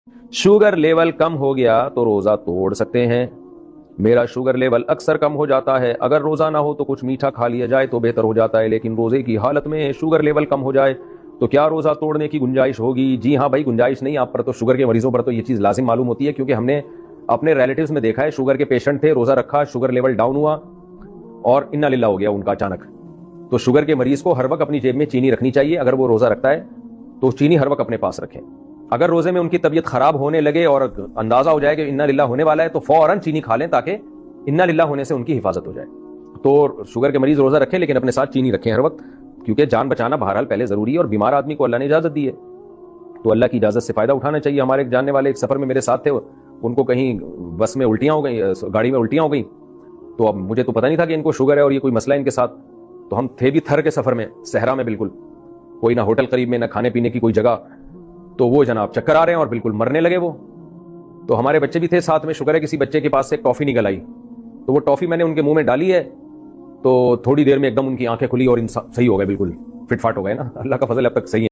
Sugar level कम हो गया तो रोजा तोड़ सकते हैं। मेरा शुगर लेवल अक्सर कम हो जाता है, अगर रोजा ना हो तो कुछ मीठा खा लिया जाए तो बेहतर हो जाता है, लेकिन रोजे की हालत में शुगर लेवल कम हो जाए तो क्या रोजा तोड़ने की गुंजाइश होगी? जी हाँ भाई, गुंजाइश नहीं आप पर तो, शुगर के मरीजों पर तो ये चीज लाजिम मालूम होती है, क्योंकि हमने अपने रिलेटिव्स में देखा है, शुगर के पेशेंट थे, रोजा रखा, शुगर लेवल डाउन हुआ और इन्ना लिल्लाह हो गया उनका अचानक। तो शुगर के मरीज को हर वक्त अपनी जेब में चीनी रखनी चाहिए, अगर वो रोजा रखता है तो चीनी हर वक्त अपने पास रखें। अगर रोजे में उनकी तबीयत खराब होने लगे और अंदाजा हो जाए कि इन्ना लिल्लाह होने वाला है तो फौरन चीनी खा लें, ताकि इन्ना लिल्लाह होने से उनकी हिफाजत हो जाए। तो शुगर के मरीज रोजा रखें, लेकिन अपने साथ चीनी रखें हर वक्त, क्योंकि जान बचाना बहरहाल पहले जरूरी है, और बीमार आदमी को अल्लाह ने इजाजत दी है तो अल्लाह की इजाजत से फायदा उठाना चाहिए। हमारे एक जानने वाले एक सफर में मेरे साथ थे, उनको कहीं बस में उल्टियां हो गई, गाड़ी में उल्टियां हो गई, तो अब मुझे तो पता नहीं था कि इनको शुगर है और ये कोई मसला है इनके साथ। तो हम थे भी थर के सफर में, सहरा में, बिल्कुल कोई ना होटल करीब में, ना खाने पीने की कोई जगह, तो वो जनाब चक्कर आ रहे हैं और बिल्कुल मरने लगे वो। तो हमारे बच्चे भी थे साथ में, शुगर है, किसी बच्चे के पास से टॉफी निकल आई, तो वो टॉफी मैंने उनके मुंह में डाली है, तो थोड़ी देर में एकदम उनकी आंखें खुली और सही हो गए, बिल्कुल फिटफाट हो गए ना, अल्लाह का फजल अब तक सही है।